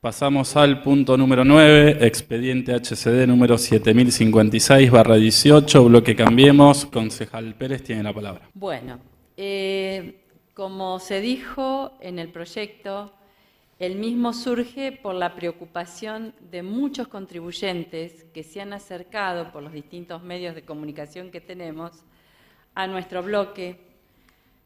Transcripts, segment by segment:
Pasamos al punto número 9, expediente HCD número 7056/18, bloque Cambiemos. Concejal Pérez tiene la palabra. Bueno, como se dijo en el proyecto, el mismo surge por la preocupación de muchos contribuyentes que se han acercado por los distintos medios de comunicación que tenemos a nuestro bloque,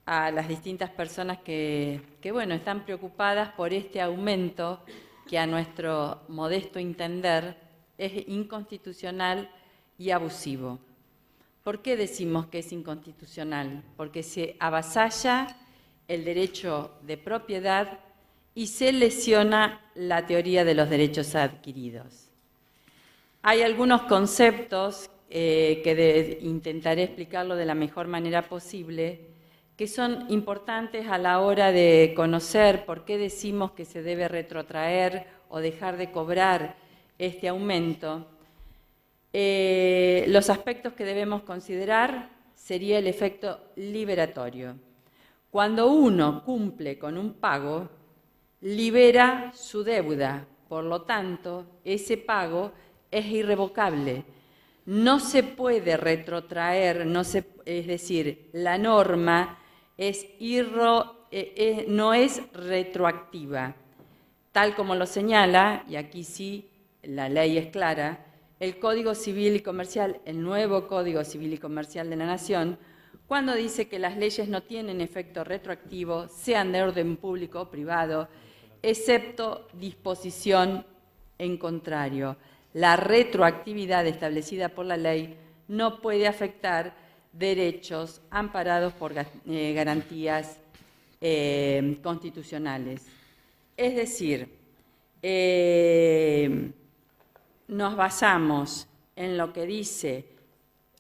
a las distintas personas que están preocupadas por este aumento que a nuestro modesto entender es inconstitucional y abusivo. ¿Por qué decimos que es inconstitucional? Porque se avasalla el derecho de propiedad y se lesiona la teoría de los derechos adquiridos. Hay algunos conceptos que intentaré explicarlo de la mejor manera posible, que son importantes a la hora de conocer por qué decimos que se debe retrotraer o dejar de cobrar este aumento. Los aspectos que debemos considerar sería el efecto liberatorio. Cuando uno cumple con un pago, libera su deuda, por lo tanto, ese pago es irrevocable. No se puede retrotraer, es decir, la norma no es retroactiva, tal como lo señala, y aquí sí la ley es clara, el Código Civil y Comercial, el nuevo Código Civil y Comercial de la Nación, cuando dice que las leyes no tienen efecto retroactivo, sean de orden público o privado, excepto disposición en contrario. La retroactividad establecida por la ley no puede afectar derechos amparados por garantías constitucionales. Es decir, nos basamos en lo que dice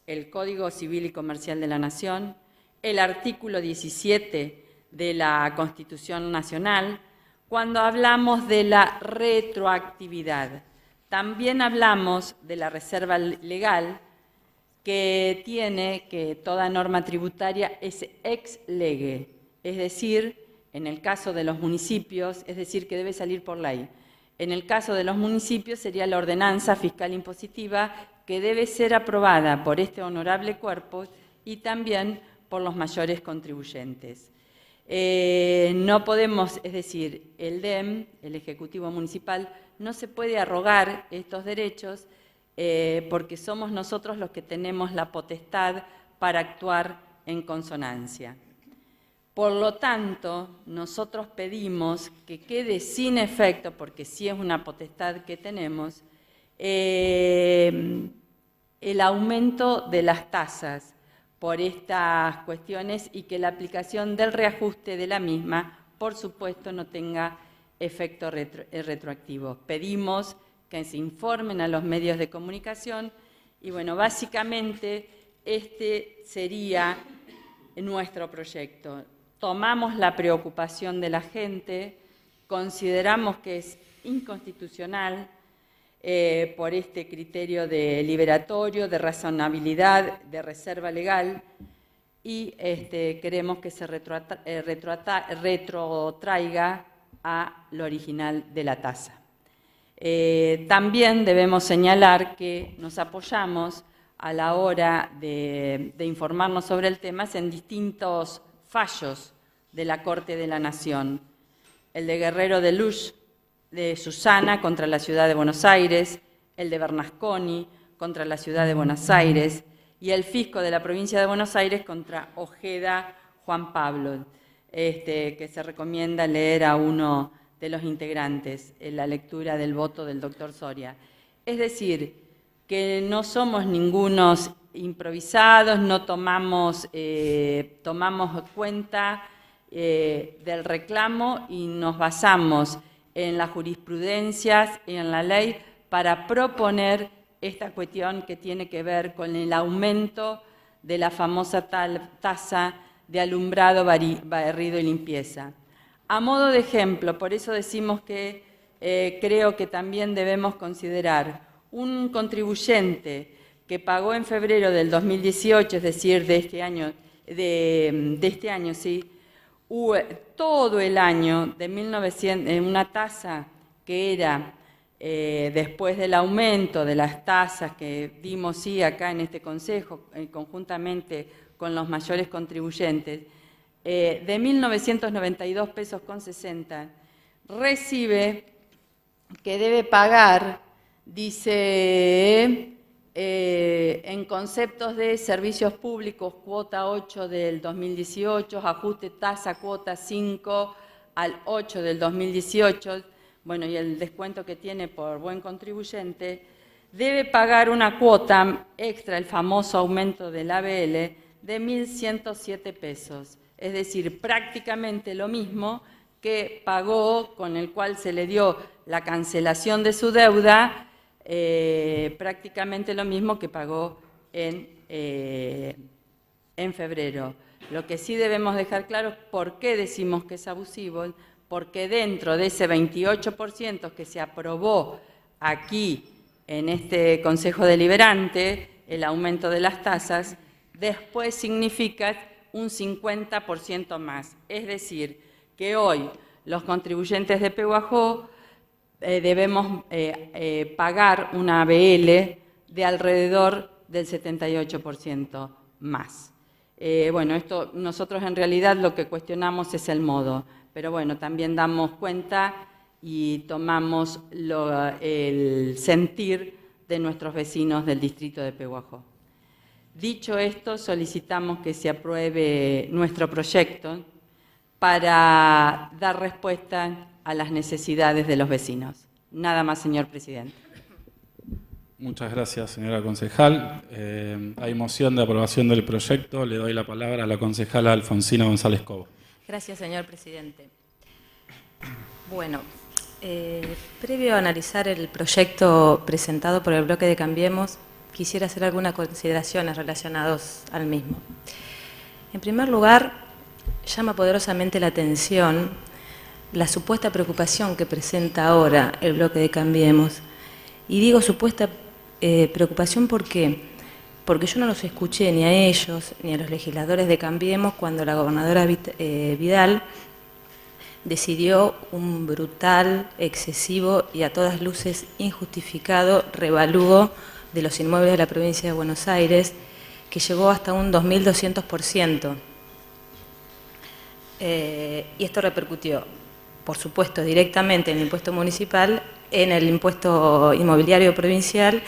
el Código Civil y Comercial de la Nación, el artículo 17 de la Constitución Nacional, cuando hablamos de la retroactividad. También hablamos de la reserva legal, que tiene que toda norma tributaria es ex lege, es decir, en el caso de los municipios, es decir, que debe salir por ley. En el caso de los municipios sería la ordenanza fiscal impositiva que debe ser aprobada por este honorable cuerpo y también por los mayores contribuyentes. No podemos, es decir, el DEM, el Ejecutivo Municipal, no se puede arrogar estos derechos porque somos nosotros los que tenemos la potestad para actuar en consonancia. Por lo tanto, nosotros pedimos que quede sin efecto, porque sí es una potestad que tenemos, el aumento de las tasas por estas cuestiones y que la aplicación del reajuste de la misma, por supuesto, no tenga efecto retroactivo. Pedimos que se informen a los medios de comunicación y, bueno, básicamente este sería nuestro proyecto. Tomamos la preocupación de la gente, consideramos que es inconstitucional por este criterio de liberatorio, de razonabilidad, de reserva legal, y queremos que se retrotraiga a lo original de la tasa. También debemos señalar que nos apoyamos a la hora de informarnos sobre el tema en distintos fallos de la Corte de la Nación. El de Guerrero de Luz, de Susana contra la Ciudad de Buenos Aires, el de Bernasconi contra la Ciudad de Buenos Aires y el fisco de la provincia de Buenos Aires contra Ojeda Juan Pablo, que se recomienda leer a uno de los integrantes en la lectura del voto del doctor Soria. Es decir, que no somos ningunos improvisados, no tomamos cuenta del reclamo y nos basamos en las jurisprudencias y en la ley para proponer esta cuestión que tiene que ver con el aumento de la famosa tasa de alumbrado, barrido y limpieza. A modo de ejemplo, por eso decimos que creo que también debemos considerar un contribuyente que pagó en febrero del 2018, es decir, de este año, sí, todo el año de 1900, una tasa que era después del aumento de las tasas que dimos sí acá en este Consejo, conjuntamente con los mayores contribuyentes, de 1.992 pesos con 60, recibe que debe pagar, dice, en conceptos de servicios públicos, cuota 8 del 2018, ajuste tasa cuota 5 al 8 del 2018, bueno, y el descuento que tiene por buen contribuyente, debe pagar una cuota extra, el famoso aumento del ABL, de 1.107 pesos. Es decir, prácticamente lo mismo que pagó, con el cual se le dio la cancelación de su deuda, prácticamente lo mismo que pagó en febrero. Lo que sí debemos dejar claro es por qué decimos que es abusivo, porque dentro de ese 28% que se aprobó aquí en este Consejo Deliberante, el aumento de las tasas, después significa un 50% más. Es decir, que hoy los contribuyentes de Pehuajó debemos pagar una ABL de alrededor del 78% más. Bueno, esto nosotros en realidad lo que cuestionamos es el modo, pero bueno, también damos cuenta y tomamos el sentir de nuestros vecinos del distrito de Pehuajó. Dicho esto, solicitamos que se apruebe nuestro proyecto para dar respuesta a las necesidades de los vecinos. Nada más, señor presidente. Muchas gracias, señora concejal. Hay moción de aprobación del proyecto. Le doy la palabra a la concejala Alfonsina González Cobo. Gracias, señor presidente. Bueno, previo a analizar el proyecto presentado por el bloque de Cambiemos, quisiera hacer algunas consideraciones relacionadas al mismo. En primer lugar, llama poderosamente la atención la supuesta preocupación que presenta ahora el bloque de Cambiemos. Y digo supuesta preocupación porque yo no los escuché ni a ellos ni a los legisladores de Cambiemos cuando la gobernadora Vidal decidió un brutal, excesivo y a todas luces injustificado revalúo de los inmuebles de la provincia de Buenos Aires, que llegó hasta un 2.200%. Y esto repercutió, por supuesto, directamente en el impuesto municipal, en el impuesto inmobiliario provincial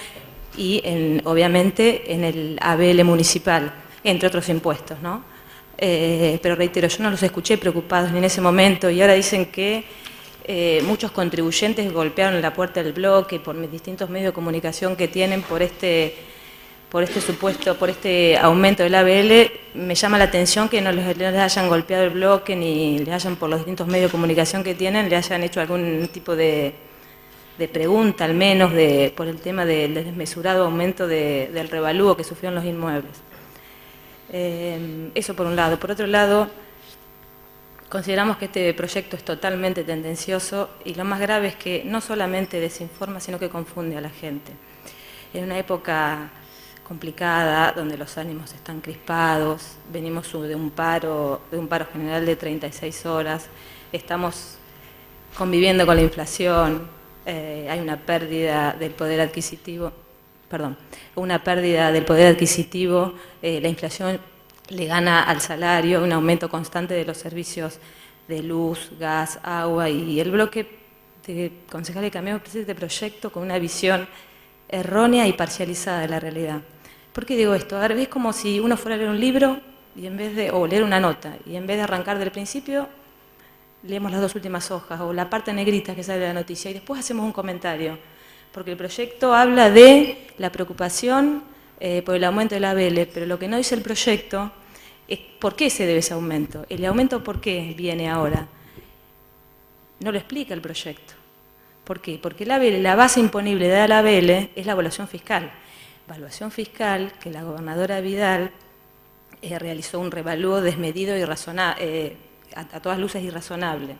y, obviamente, en el ABL municipal, entre otros impuestos, ¿no? Pero reitero, yo no los escuché preocupados ni en ese momento y ahora dicen que muchos contribuyentes golpearon la puerta del bloque por distintos medios de comunicación que tienen por este aumento del ABL. Me llama la atención que no les hayan golpeado el bloque ni le hayan, por los distintos medios de comunicación que tienen, le hayan hecho algún tipo de pregunta, al menos, por el tema del desmesurado aumento del revalúo que sufrieron los inmuebles. Eso por un lado. Por otro lado, consideramos que este proyecto es totalmente tendencioso y lo más grave es que no solamente desinforma, sino que confunde a la gente. En una época complicada, donde los ánimos están crispados, venimos de un paro general de 36 horas, estamos conviviendo con la inflación, hay una pérdida del poder adquisitivo, la inflación le gana al salario, un aumento constante de los servicios de luz, gas, agua, y el bloque de concejales de Cambiemos presenta este proyecto con una visión errónea y parcializada de la realidad. ¿Por qué digo esto? A ver, es como si uno fuera a leer un libro o leer una nota, y en vez de arrancar del principio, leemos las dos últimas hojas o la parte negrita que sale de la noticia y después hacemos un comentario. Porque el proyecto habla de la preocupación por el aumento del ABL, pero lo que no dice el proyecto es por qué se debe ese aumento. ¿El aumento por qué viene ahora? No lo explica el proyecto. ¿Por qué? Porque el ABL, la base imponible de la ABL es la evaluación fiscal. Evaluación fiscal que la gobernadora Vidal realizó un revalúo desmedido y a todas luces irrazonable.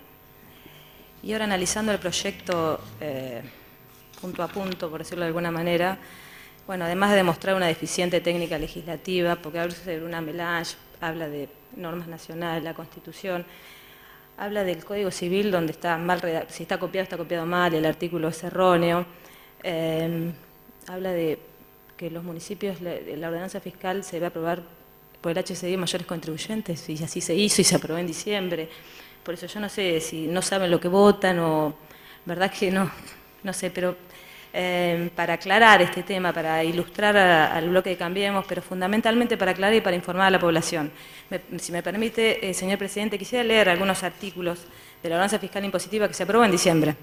Y ahora, analizando el proyecto punto a punto, por decirlo de alguna manera, bueno, además de demostrar una deficiente técnica legislativa, porque habla de una melange, habla de normas nacionales, la Constitución, habla del Código Civil donde está mal redactado, si está copiado mal, el artículo es erróneo. Habla de que los municipios, la ordenanza fiscal se va a aprobar por el HCD mayores contribuyentes, y así se hizo y se aprobó en diciembre. Por eso yo no sé si no saben lo que votan o... verdad que no sé, pero para aclarar este tema, para ilustrar al bloque de Cambiemos, pero fundamentalmente para aclarar y para informar a la población. Si me permite, señor presidente, quisiera leer algunos artículos de la ordenanza fiscal impositiva que se aprobó en diciembre.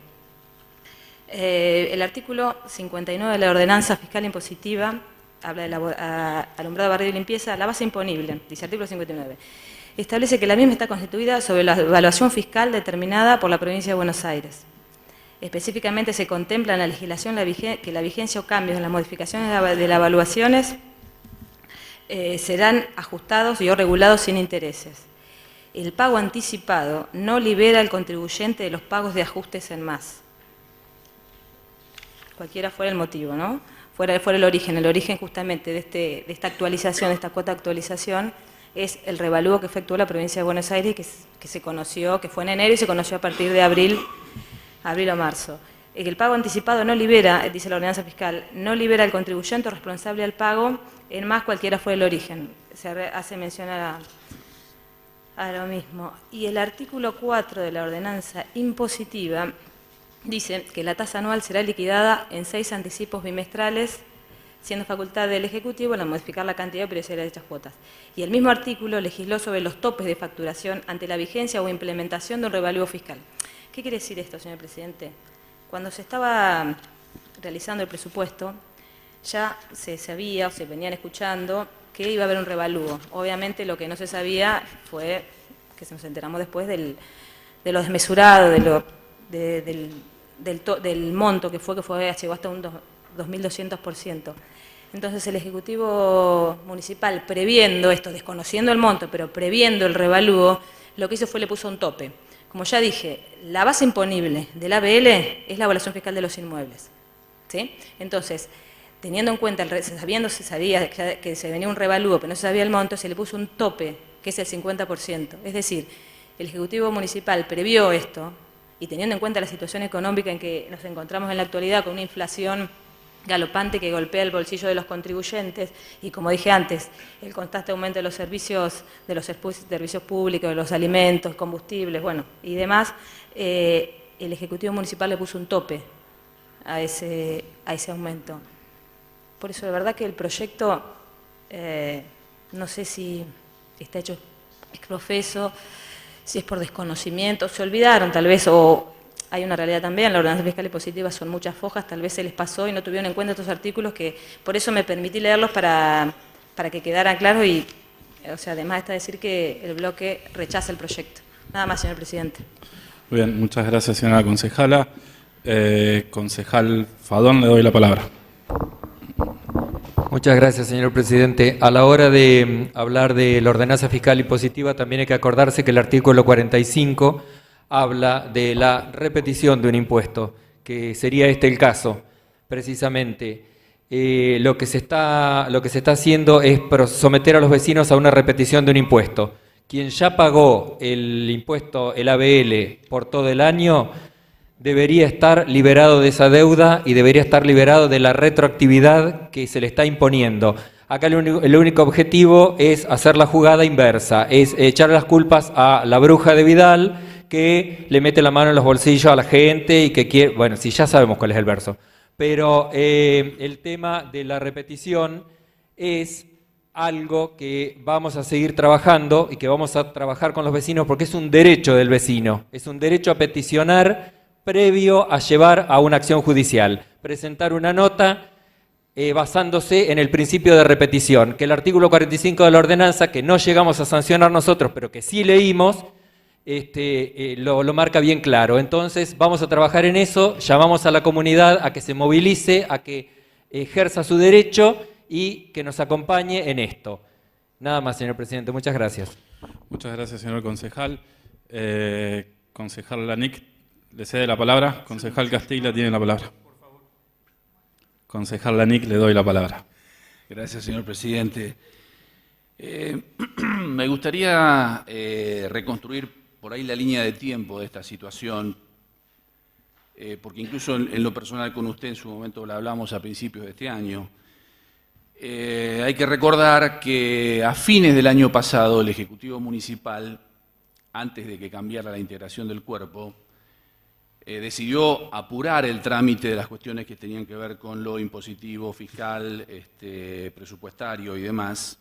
El artículo 59 de la ordenanza fiscal impositiva habla de alumbrado, barrido y limpieza, la base imponible, dice artículo 59. Establece que la misma está constituida sobre la evaluación fiscal determinada por la provincia de Buenos Aires. Específicamente se contempla en la legislación que la vigencia o cambios en las modificaciones de las evaluaciones serán ajustados y o regulados sin intereses. El pago anticipado no libera al contribuyente de los pagos de ajustes en más. Cualquiera fuera el motivo, ¿no? Fuera el origen justamente de esta actualización, de esta cuota de actualización, es el revalúo que efectuó la provincia de Buenos Aires, que se conoció, que fue en enero y se conoció a partir de abril o marzo. El pago anticipado no libera, dice la ordenanza fiscal, no libera al contribuyente o responsable al pago, en más cualquiera fuera el origen. Se hace mención a lo mismo. Y el artículo 4 de la ordenanza impositiva dice que la tasa anual será liquidada en 6 anticipos bimestrales, siendo facultad del Ejecutivo la modificar la cantidad y periodicidad de dichas cuotas. Y el mismo artículo legisló sobre los topes de facturación ante la vigencia o implementación de un revalúo fiscal. ¿Qué quiere decir esto, señor presidente? Cuando se estaba realizando el presupuesto, ya se sabía o se venían escuchando que iba a haber un revalúo. Obviamente lo que no se sabía fue, que nos enteramos después, de lo desmesurado, del monto que llegó hasta un 2.200%. Entonces el Ejecutivo Municipal, previendo esto, desconociendo el monto, pero previendo el revalúo, lo que hizo fue le puso un tope. Como ya dije, la base imponible del ABL es la evaluación fiscal de los inmuebles, ¿sí? Entonces, teniendo en cuenta, se sabía que se venía un revalúo, pero no se sabía el monto, se le puso un tope, que es el 50%. Es decir, el Ejecutivo Municipal previó esto, y teniendo en cuenta la situación económica en que nos encontramos en la actualidad, con una inflación galopante que golpea el bolsillo de los contribuyentes, y como dije antes, el constante aumento de los servicios públicos, de los alimentos, combustibles, bueno, y demás, el Ejecutivo Municipal le puso un tope a ese aumento. Por eso, de verdad que el proyecto, no sé si está hecho ex profeso, si es por desconocimiento, se olvidaron tal vez, o hay una realidad también, la ordenanza fiscal impositiva son muchas fojas, tal vez se les pasó y no tuvieron en cuenta estos artículos, que por eso me permití leerlos para que quedaran claros, y o sea, además está decir que el bloque rechaza el proyecto. Nada más, señor presidente. Muy bien, muchas gracias, señora concejala. Concejal Fadón, le doy la palabra. Muchas gracias, señor presidente. A la hora de hablar de la ordenanza fiscal impositiva, también hay que acordarse que el artículo 45 habla de la repetición de un impuesto, que sería este el caso, precisamente. Lo que se está haciendo es someter a los vecinos a una repetición de un impuesto. Quien ya pagó el impuesto, el ABL, por todo el año, debería estar liberado de esa deuda y debería estar liberado de la retroactividad que se le está imponiendo. Acá el único objetivo es hacer la jugada inversa, es echar las culpas a la bruja de Vidal, que le mete la mano en los bolsillos a la gente y que quiere... Bueno, sí, ya sabemos cuál es el verso. Pero el tema de la repetición es algo que vamos a seguir trabajando y que vamos a trabajar con los vecinos, porque es un derecho del vecino, es un derecho a peticionar previo a llevar a una acción judicial, presentar una nota basándose en el principio de repetición, que el artículo 45 de la ordenanza, que no llegamos a sancionar nosotros, pero que sí leímos, lo marca bien claro. Entonces vamos a trabajar en eso, llamamos a la comunidad a que se movilice, a que ejerza su derecho y que nos acompañe en esto. Nada más, señor presidente. Muchas gracias. Muchas gracias, señor concejal. Concejal Lanic, le cede la palabra. Concejal Castilla tiene la palabra. Concejal Lanic, le doy la palabra. Gracias, señor presidente. Me gustaría reconstruir por ahí la línea de tiempo de esta situación, porque incluso en lo personal con usted en su momento la hablamos a principios de este año. Hay que recordar que a fines del año pasado el Ejecutivo Municipal, antes de que cambiara la integración del cuerpo, decidió apurar el trámite de las cuestiones que tenían que ver con lo impositivo, fiscal, presupuestario y demás.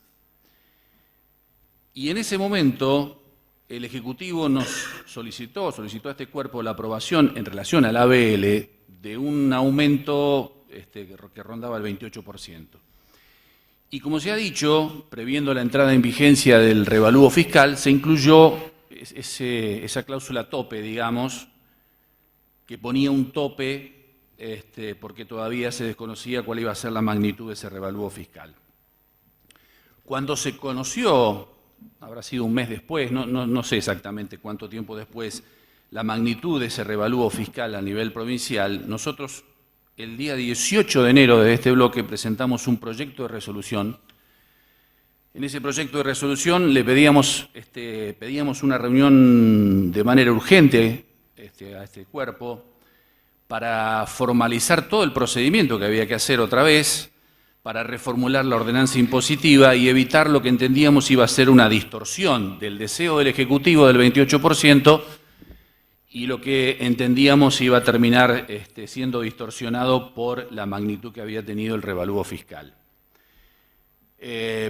Y en ese momento el Ejecutivo nos solicitó a este cuerpo la aprobación en relación al ABL de un aumento que rondaba el 28%. Y como se ha dicho, previendo la entrada en vigencia del revalúo fiscal, se incluyó esa cláusula tope, digamos, que ponía un tope porque todavía se desconocía cuál iba a ser la magnitud de ese revalúo fiscal. Cuando se conoció, habrá sido un mes después, no sé exactamente cuánto tiempo después, la magnitud de ese revalúo fiscal a nivel provincial, nosotros el día 18 de enero de este bloque presentamos un proyecto de resolución. En ese proyecto de resolución le pedíamos una reunión de manera urgente a este cuerpo para formalizar todo el procedimiento que había que hacer otra vez, para reformular la ordenanza impositiva y evitar lo que entendíamos iba a ser una distorsión del deseo del Ejecutivo del 28% y lo que entendíamos iba a terminar siendo distorsionado por la magnitud que había tenido el revalúo fiscal.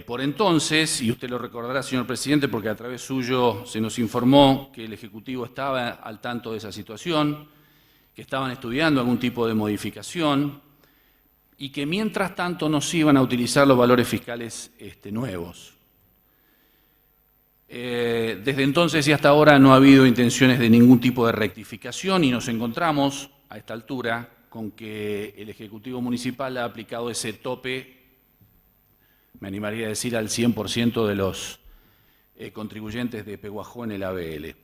Por entonces, y usted lo recordará, señor presidente, porque a través suyo se nos informó que el Ejecutivo estaba al tanto de esa situación, que estaban estudiando algún tipo de modificación y que mientras tanto no se iban a utilizar los valores fiscales nuevos. Desde entonces y hasta ahora no ha habido intenciones de ningún tipo de rectificación y nos encontramos a esta altura con que el Ejecutivo Municipal ha aplicado ese tope, me animaría a decir al 100% de los contribuyentes de Pehuajó en el ABL.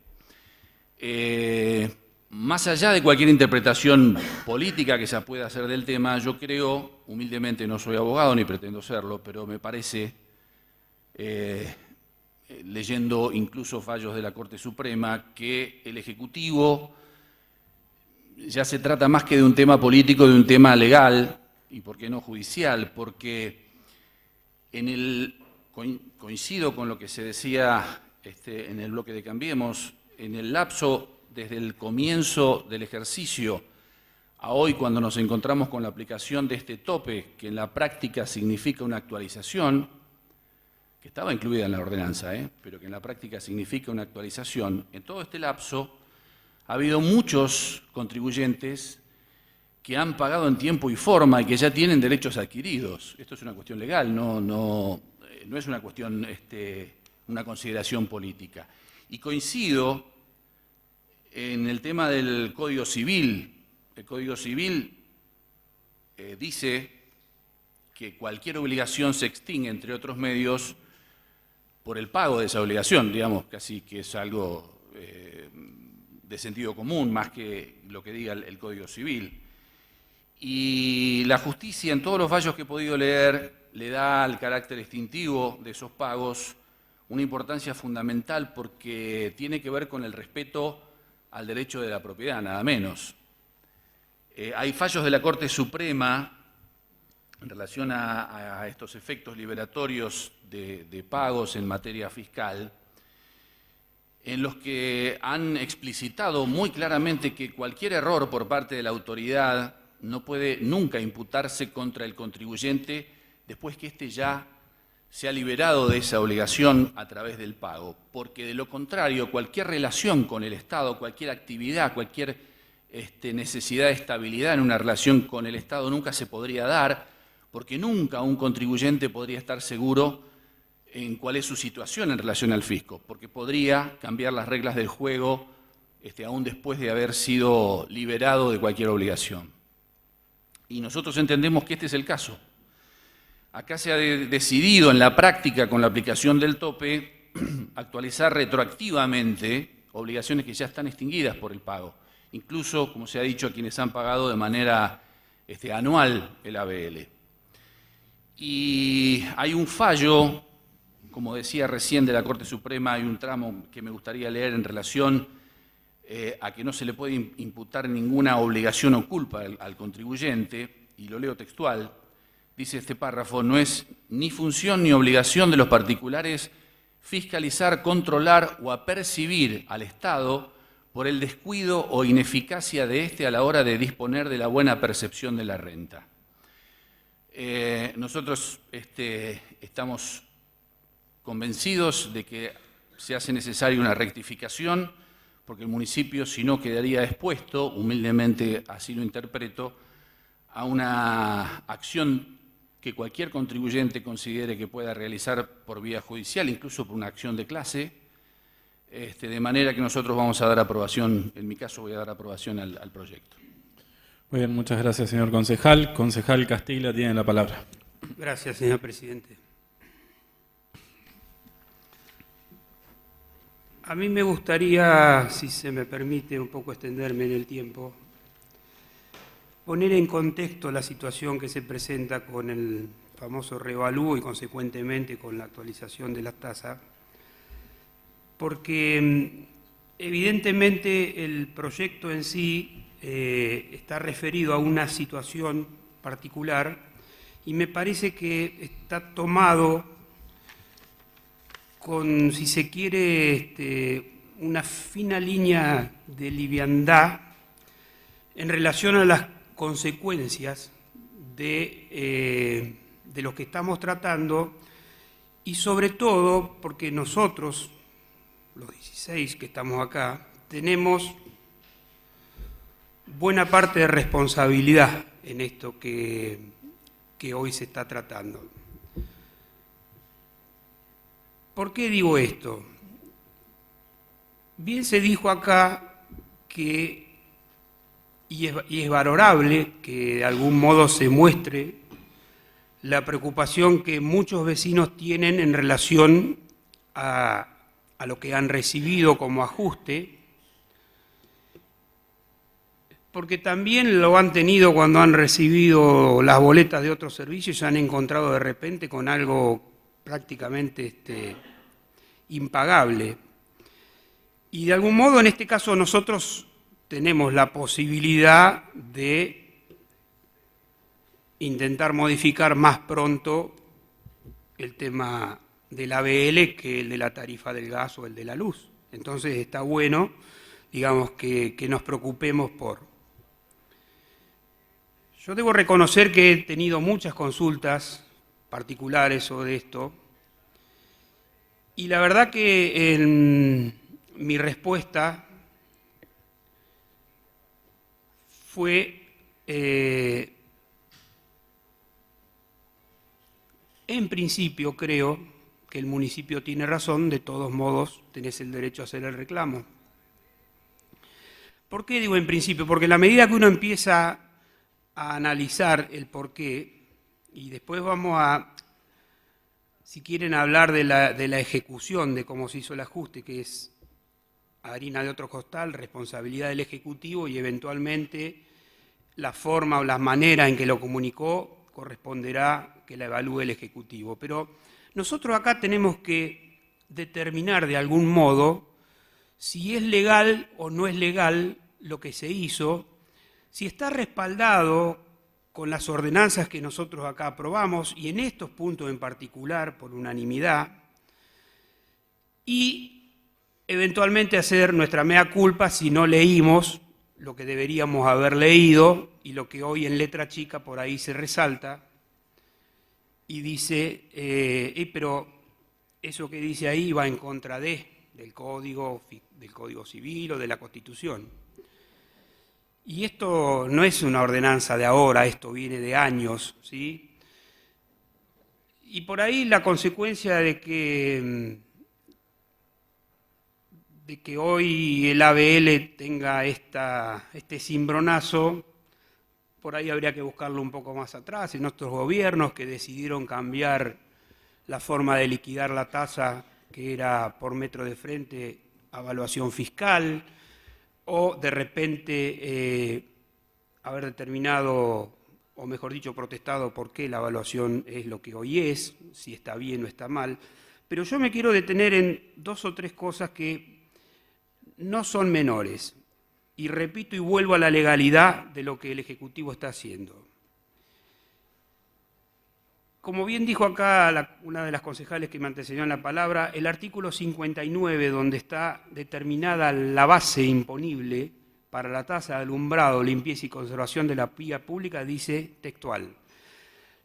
Más allá de cualquier interpretación política que se pueda hacer del tema, yo creo, humildemente no soy abogado ni pretendo serlo, pero me parece, leyendo incluso fallos de la Corte Suprema, que el Ejecutivo ya se trata más que de un tema político, de un tema legal y, por qué no, judicial, porque coincido con lo que se decía en el bloque de Cambiemos, en el lapso desde el comienzo del ejercicio a hoy, cuando nos encontramos con la aplicación de este tope, que en la práctica significa una actualización, que estaba incluida en la ordenanza, pero que en la práctica significa una actualización, en todo este lapso ha habido muchos contribuyentes que han pagado en tiempo y forma y que ya tienen derechos adquiridos. Esto es una cuestión legal, no es una cuestión, una consideración política. Y coincido en el tema del Código Civil. El Código Civil dice que cualquier obligación se extingue, entre otros medios, por el pago de esa obligación, digamos, casi que es algo de sentido común, más que lo que diga el Código Civil. Y la justicia, en todos los fallos que he podido leer, le da al carácter extintivo de esos pagos una importancia fundamental porque tiene que ver con el respeto al derecho de la propiedad, nada menos. Hay fallos de la Corte Suprema en relación a estos efectos liberatorios de pagos en materia fiscal, en los que han explicitado muy claramente que cualquier error por parte de la autoridad no puede nunca imputarse contra el contribuyente después que éste ya se ha liberado de esa obligación a través del pago, porque de lo contrario, cualquier relación con el Estado, cualquier actividad, cualquier necesidad de estabilidad en una relación con el Estado nunca se podría dar, porque nunca un contribuyente podría estar seguro en cuál es su situación en relación al fisco, porque podría cambiar las reglas del juego aún después de haber sido liberado de cualquier obligación. Y nosotros entendemos que este es el caso. Acá se ha decidido en la práctica, con la aplicación del tope, actualizar retroactivamente obligaciones que ya están extinguidas por el pago, incluso, como se ha dicho, a quienes han pagado de manera anual el ABL. Y hay un fallo como decía recién de la Corte Suprema, hay un tramo que me gustaría leer en relación a que no se le puede imputar ninguna obligación o culpa al contribuyente, y lo leo textual. Dice este párrafo: no es ni función ni obligación de los particulares fiscalizar, controlar o apercibir al Estado por el descuido o ineficacia de éste a la hora de disponer de la buena percepción de la renta. Nosotros estamos convencidos de que se hace necesaria una rectificación, porque el municipio, si no, quedaría expuesto, humildemente así lo interpreto, a una acción que cualquier contribuyente considere que pueda realizar por vía judicial, incluso por una acción de clase, de manera que nosotros vamos a dar aprobación, en mi caso voy a dar aprobación al proyecto. Muy bien, muchas gracias, señor concejal. Concejal Castilla tiene la palabra. Gracias, señor presidente. A mí me gustaría, si se me permite un poco extenderme en el tiempo, poner en contexto la situación que se presenta con el famoso revalúo y consecuentemente con la actualización de la tasa, porque evidentemente el proyecto en sí está referido a una situación particular y me parece que está tomado con, si se quiere, una fina línea de liviandad en relación a las consecuencias de lo que estamos tratando, y sobre todo porque nosotros, los 16 que estamos acá, tenemos buena parte de responsabilidad en esto que hoy se está tratando. ¿Por qué digo esto? Bien se dijo acá que, y es valorable que de algún modo se muestre la preocupación que muchos vecinos tienen en relación a lo que han recibido como ajuste, porque también lo han tenido cuando han recibido las boletas de otros servicios y se han encontrado de repente con algo prácticamente impagable. Y de algún modo, en este caso, nosotros tenemos la posibilidad de intentar modificar más pronto el tema del ABL que el de la tarifa del gas o el de la luz. Entonces está bueno, digamos, que nos preocupemos por... Yo debo reconocer que he tenido muchas consultas particulares sobre esto, y la verdad que en mi respuesta fue en principio creo que el municipio tiene razón, de todos modos tenés el derecho a hacer el reclamo. ¿Por qué digo en principio? Porque a la medida que uno empieza a analizar el porqué, y después vamos a, si quieren, hablar de la ejecución, de cómo se hizo el ajuste, que es harina de otro costal, responsabilidad del Ejecutivo, y eventualmente la forma o la manera en que lo comunicó corresponderá que la evalúe el Ejecutivo. Pero nosotros acá tenemos que determinar de algún modo si es legal o no es legal lo que se hizo, si está respaldado con las ordenanzas que nosotros acá aprobamos, y en estos puntos en particular por unanimidad, y eventualmente hacer nuestra mea culpa si no leímos lo que deberíamos haber leído y lo que hoy en letra chica por ahí se resalta y dice, pero eso que dice ahí va en contra del Código Civil o de la Constitución. Y esto no es una ordenanza de ahora, esto viene de años, ¿sí? Y por ahí la consecuencia de que hoy el ABL tenga este cimbronazo, por ahí habría que buscarlo un poco más atrás, en otros gobiernos que decidieron cambiar la forma de liquidar la tasa, que era por metro de frente a evaluación fiscal, o de repente haber determinado, o mejor dicho, protestado por qué la evaluación es lo que hoy es, si está bien o está mal. Pero yo me quiero detener en 2 o 3 cosas que no son menores. Y repito y vuelvo a la legalidad de lo que el Ejecutivo está haciendo. Como bien dijo acá una de las concejales que me antecedió en la palabra, el artículo 59, donde está determinada la base imponible para la tasa de alumbrado, limpieza y conservación de la vía pública, dice textual: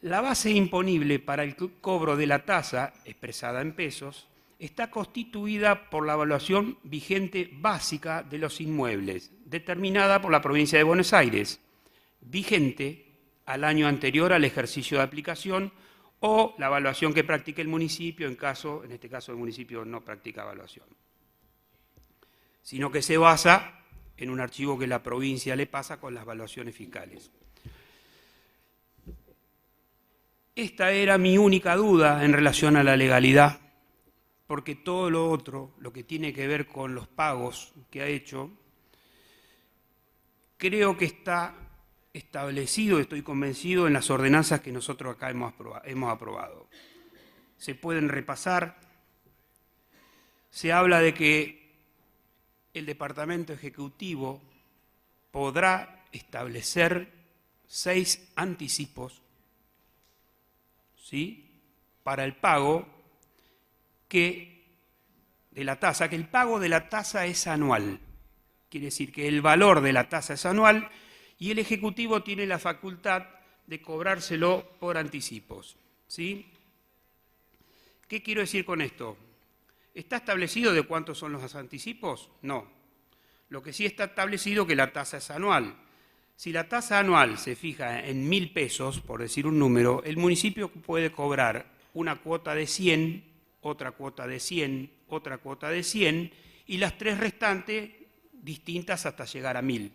la base imponible para el cobro de la tasa, expresada en pesos, está constituida por la evaluación vigente básica de los inmuebles, determinada por la provincia de Buenos Aires, vigente al año anterior al ejercicio de aplicación, o la evaluación que practique el municipio, en este caso el municipio no practica evaluación, sino que se basa en un archivo que la provincia le pasa con las evaluaciones fiscales. Esta era mi única duda en relación a la legalidad, porque todo lo otro, lo que tiene que ver con los pagos que ha hecho, creo que está establecido, estoy convencido, en las ordenanzas que nosotros acá hemos aprobado. Se pueden repasar. Se habla de que el Departamento Ejecutivo podrá establecer 6 anticipos, ¿sí?, para el pago de la tasa, que el pago de la tasa es anual. Quiere decir que el valor de la tasa es anual y el Ejecutivo tiene la facultad de cobrárselo por anticipos, ¿sí? ¿Qué quiero decir con esto? ¿Está establecido de cuántos son los anticipos? No. Lo que sí está establecido es que la tasa es anual. Si la tasa anual se fija en 1.000 pesos, por decir un número, el municipio puede cobrar una cuota de 100, otra cuota de 100, otra cuota de 100, y las 3 restantes distintas hasta llegar a 1.000.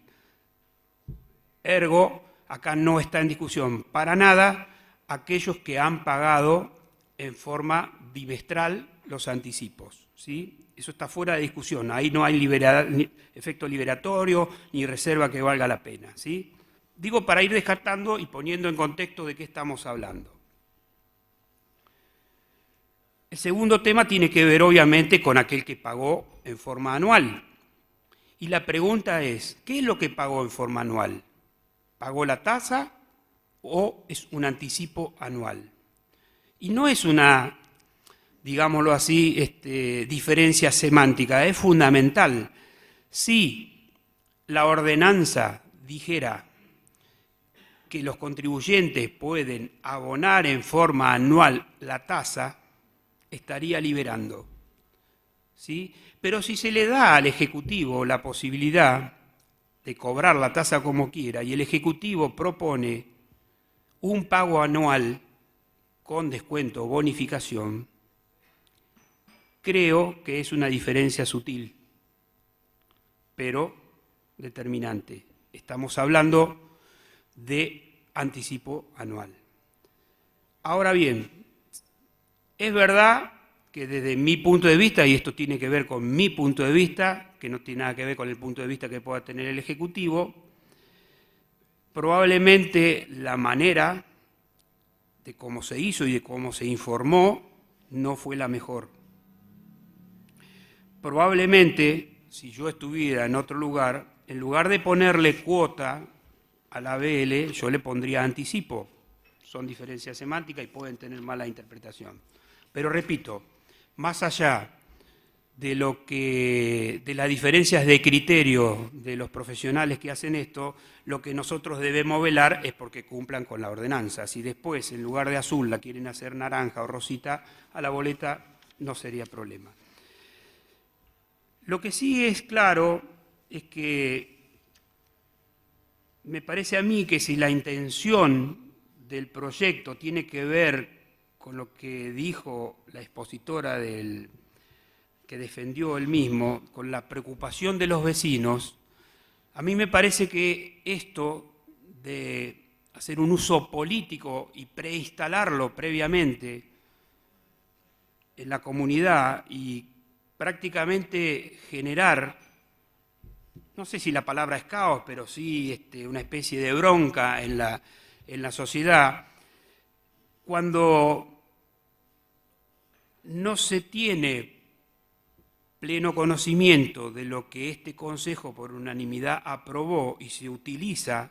Ergo, acá no está en discusión para nada aquellos que han pagado en forma bimestral los anticipos, ¿sí? Eso está fuera de discusión, ahí no hay ni efecto liberatorio ni reserva que valga la pena, ¿sí? Digo para ir descartando y poniendo en contexto de qué estamos hablando. El segundo tema tiene que ver obviamente con aquel que pagó en forma anual. Y la pregunta es, ¿qué es lo que pagó en forma anual? ¿Pagó la tasa o es un anticipo anual? Y no es una, digámoslo así, diferencia semántica, es fundamental. Si la ordenanza dijera que los contribuyentes pueden abonar en forma anual la tasa, estaría liberando, ¿sí? Pero si se le da al Ejecutivo la posibilidad de cobrar la tasa como quiera y el Ejecutivo propone un pago anual con descuento o bonificación, creo que es una diferencia sutil, pero determinante. Estamos hablando de anticipo anual. Ahora bien, es verdad que desde mi punto de vista, y esto tiene que ver con mi punto de vista, que no tiene nada que ver con el punto de vista que pueda tener el Ejecutivo, probablemente la manera de cómo se hizo y de cómo se informó no fue la mejor. Probablemente, si yo estuviera en otro lugar, en lugar de ponerle cuota a la BL, yo le pondría anticipo. Son diferencias semánticas y pueden tener mala interpretación. Pero repito, más allá de las diferencias de criterio de los profesionales que hacen esto, lo que nosotros debemos velar es porque cumplan con la ordenanza. Si después, en lugar de azul, la quieren hacer naranja o rosita, a la boleta no sería problema. Lo que sí es claro es que me parece a mí que si la intención del proyecto tiene que ver con lo que dijo la expositora que defendió él mismo, con la preocupación de los vecinos, a mí me parece que esto de hacer un uso político y preinstalarlo previamente en la comunidad y prácticamente generar, no sé si la palabra es caos, pero sí una especie de bronca en la sociedad, cuando no se tiene pleno conocimiento de lo que este Consejo por unanimidad aprobó y se utiliza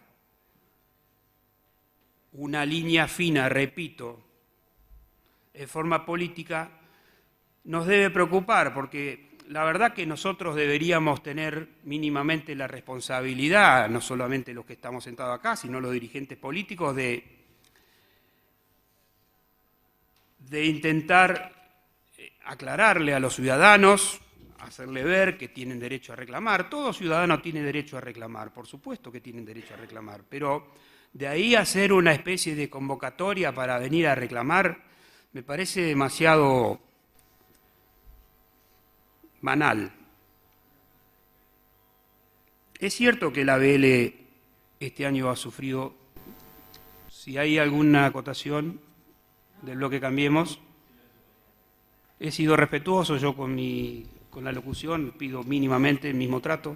una línea fina, repito, en forma política, nos debe preocupar, porque la verdad que nosotros deberíamos tener mínimamente la responsabilidad, no solamente los que estamos sentados acá, sino los dirigentes políticos, de intentar aclararle a los ciudadanos, hacerle ver que tienen derecho a reclamar. Todo ciudadano tiene derecho a reclamar, por supuesto que tienen derecho a reclamar, pero de ahí a hacer una especie de convocatoria para venir a reclamar, me parece demasiado banal. Es cierto que la ABL este año ha sufrido, si hay alguna acotación del bloque Cambiemos, he sido respetuoso yo con la locución, pido mínimamente el mismo trato.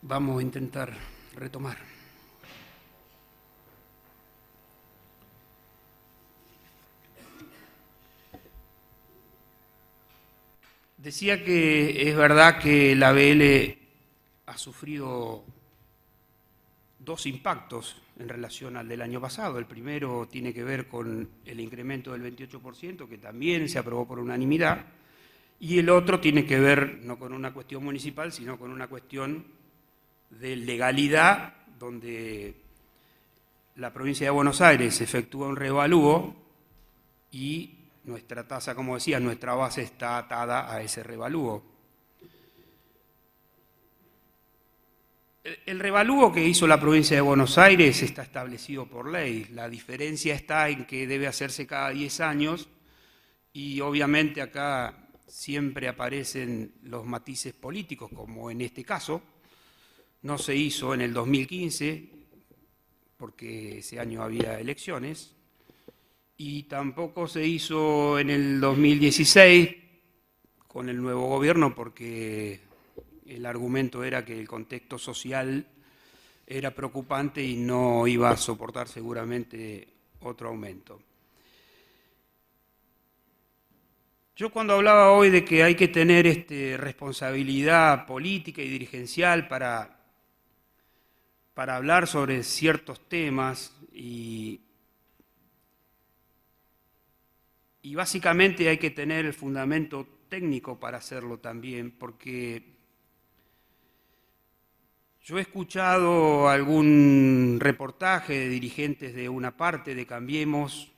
Vamos a intentar retomar. Decía que es verdad que la ABL ha sufrido dos impactos en relación al del año pasado. El primero tiene que ver con el incremento del 28%, que también se aprobó por unanimidad, y el otro tiene que ver no con una cuestión municipal, sino con una cuestión de legalidad, donde la provincia de Buenos Aires efectúa un revalúo y nuestra tasa, como decía, nuestra base está atada a ese revalúo. El revalúo que hizo la provincia de Buenos Aires está establecido por ley. La diferencia está en que debe hacerse cada 10 años y obviamente acá siempre aparecen los matices políticos, como en este caso. No se hizo en el 2015 porque ese año había elecciones y tampoco se hizo en el 2016 con el nuevo gobierno porque el argumento era que el contexto social era preocupante y no iba a soportar seguramente otro aumento. Yo cuando hablaba hoy de que hay que tener responsabilidad política y dirigencial para hablar sobre ciertos temas y básicamente hay que tener el fundamento técnico para hacerlo también, porque yo he escuchado algún reportaje de dirigentes de una parte de Cambiemos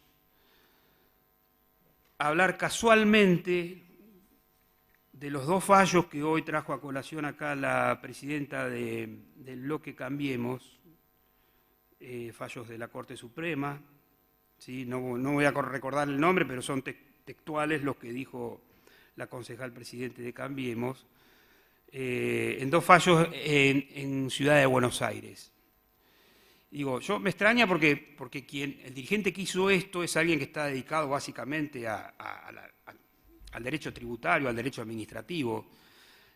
hablar casualmente de los dos fallos que hoy trajo a colación acá la presidenta del bloque Cambiemos, fallos de la Corte Suprema, ¿sí? No voy a recordar el nombre, pero son textuales los que dijo la concejal presidente de Cambiemos, en dos fallos en Ciudad de Buenos Aires. Digo, yo me extraña porque el dirigente que hizo esto es alguien que está dedicado básicamente al derecho tributario, al derecho administrativo.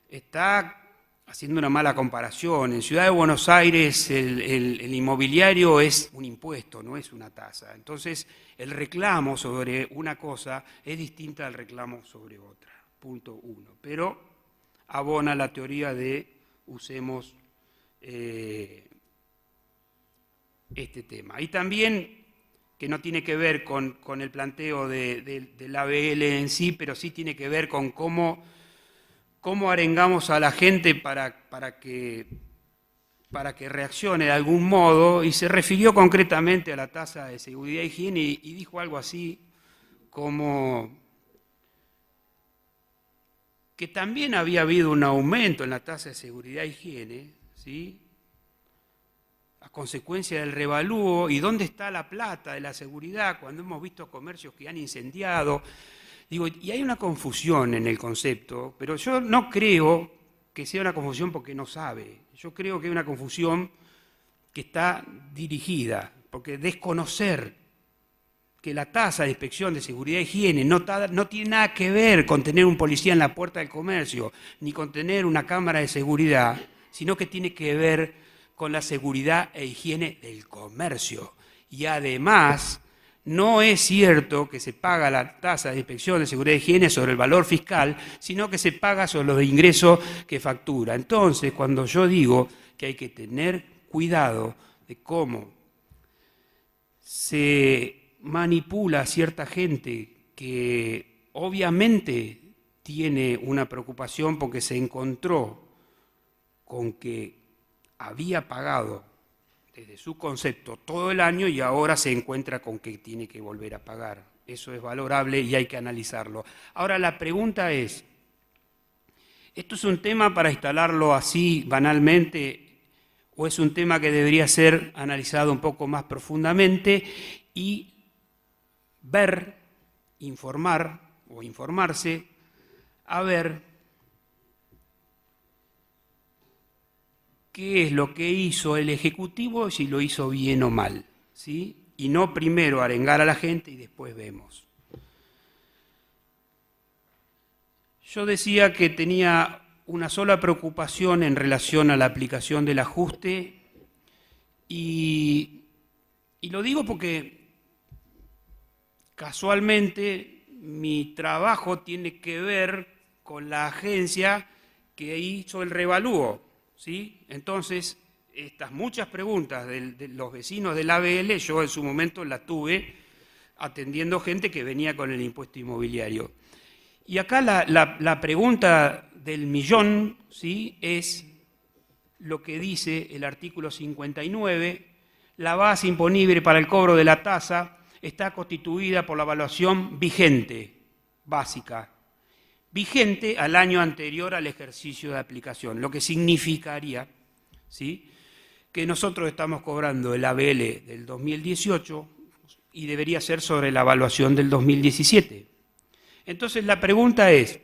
Está haciendo una mala comparación. En Ciudad de Buenos Aires el inmobiliario es un impuesto, no es una tasa. Entonces, el reclamo sobre una cosa es distinta al reclamo sobre otra. Punto uno. Pero abona la teoría de usemos este tema. Y también, que no tiene que ver con el planteo del ABL en sí, pero sí tiene que ver con cómo arengamos a la gente para que reaccione de algún modo, y se refirió concretamente a la tasa de seguridad e higiene y dijo algo así como que también había habido un aumento en la tasa de seguridad e higiene, ¿sí?, a consecuencia del revalúo. ¿Y dónde está la plata de la seguridad cuando hemos visto comercios que han incendiado? Digo, y hay una confusión en el concepto, pero yo no creo que sea una confusión porque no sabe. Yo creo que hay una confusión que está dirigida, porque desconocer que la tasa de inspección de seguridad e higiene no tiene nada que ver con tener un policía en la puerta del comercio, ni con tener una cámara de seguridad, sino que tiene que ver con la seguridad e higiene del comercio. Y además, no es cierto que se paga la tasa de inspección de seguridad e higiene sobre el valor fiscal, sino que se paga sobre los ingresos que factura. Entonces, cuando yo digo que hay que tener cuidado de cómo se manipula a cierta gente que obviamente tiene una preocupación porque se encontró con que había pagado desde su concepto todo el año y ahora se encuentra con que tiene que volver a pagar. Eso es valorable y hay que analizarlo. Ahora la pregunta es, ¿esto es un tema para instalarlo así banalmente o es un tema que debería ser analizado un poco más profundamente y ver, informar o informarse, a ver qué es lo que hizo el Ejecutivo y si lo hizo bien o mal, ¿sí? Y no primero arengar a la gente y después vemos. Yo decía que tenía una sola preocupación en relación a la aplicación del ajuste y lo digo porque casualmente mi trabajo tiene que ver con la agencia que hizo el revalúo, ¿sí? Entonces, estas muchas preguntas de los vecinos del ABL, yo en su momento las tuve atendiendo gente que venía con el impuesto inmobiliario. Y acá la pregunta del millón, ¿sí?, es lo que dice el artículo 59, la base imponible para el cobro de la tasa está constituida por la evaluación vigente, básica, vigente al año anterior al ejercicio de aplicación, lo que significaría, ¿sí?, que nosotros estamos cobrando el ABL del 2018 y debería ser sobre la evaluación del 2017. Entonces la pregunta es,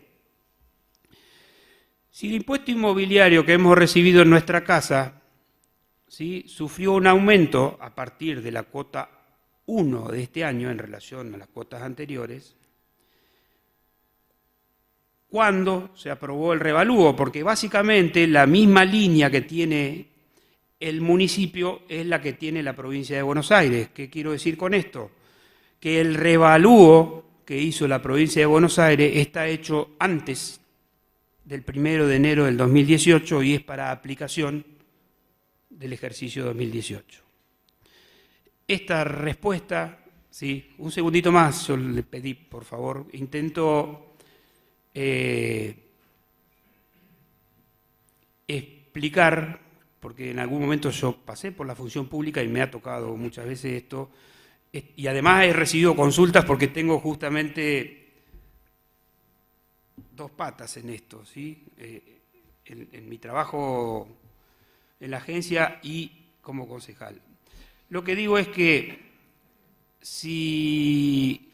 si el impuesto inmobiliario que hemos recibido en nuestra casa, ¿sí?, sufrió un aumento a partir de la cuota 1 de este año en relación a las cuotas anteriores, ¿cuándo se aprobó el revalúo? Porque básicamente la misma línea que tiene el municipio es la que tiene la provincia de Buenos Aires. ¿Qué quiero decir con esto? Que el revalúo que hizo la provincia de Buenos Aires está hecho antes del 1 de enero del 2018 y es para aplicación del ejercicio 2018. Esta respuesta, sí, un segundito más, yo le pedí, por favor, intento explicar, porque en algún momento yo pasé por la función pública y me ha tocado muchas veces esto, y además he recibido consultas porque tengo justamente dos patas en esto, ¿sí?, en mi trabajo en la agencia y como concejal. Lo que digo es que si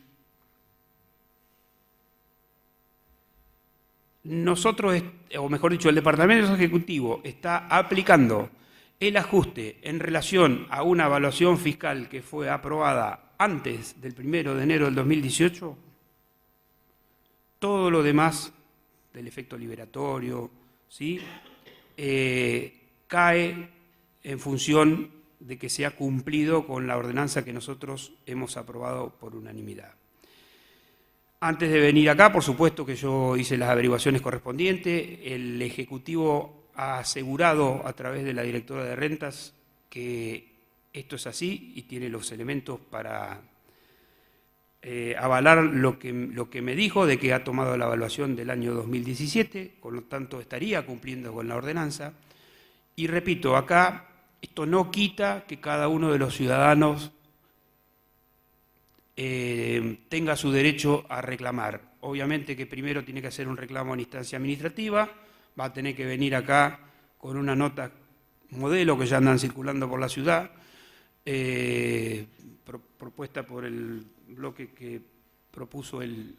nosotros, o mejor dicho, el Departamento Ejecutivo está aplicando el ajuste en relación a una evaluación fiscal que fue aprobada antes del 1 de enero del 2018, todo lo demás del efecto liberatorio, ¿sí?, cae en función de que se ha cumplido con la ordenanza que nosotros hemos aprobado por unanimidad. Antes de venir acá, por supuesto que yo hice las averiguaciones correspondientes, el Ejecutivo ha asegurado a través de la directora de rentas que esto es así y tiene los elementos para avalar lo que me dijo de que ha tomado la evaluación del año 2017, con lo tanto estaría cumpliendo con la ordenanza. Y repito, acá esto no quita que cada uno de los ciudadanos tenga su derecho a reclamar. Obviamente que primero tiene que hacer un reclamo en instancia administrativa, va a tener que venir acá con una nota modelo que ya andan circulando por la ciudad, propuesta por el bloque que propuso el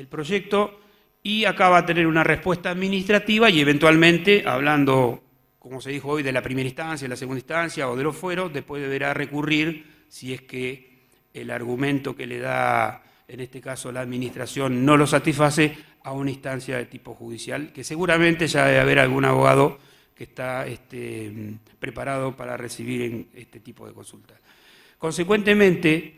proyecto, y acá va a tener una respuesta administrativa y eventualmente, hablando, como se dijo hoy, de la primera instancia, la segunda instancia o de los fueros, después deberá recurrir si es que el argumento que le da, en este caso la administración, no lo satisface, a una instancia de tipo judicial, que seguramente ya debe haber algún abogado que está preparado para recibir en este tipo de consultas. Consecuentemente,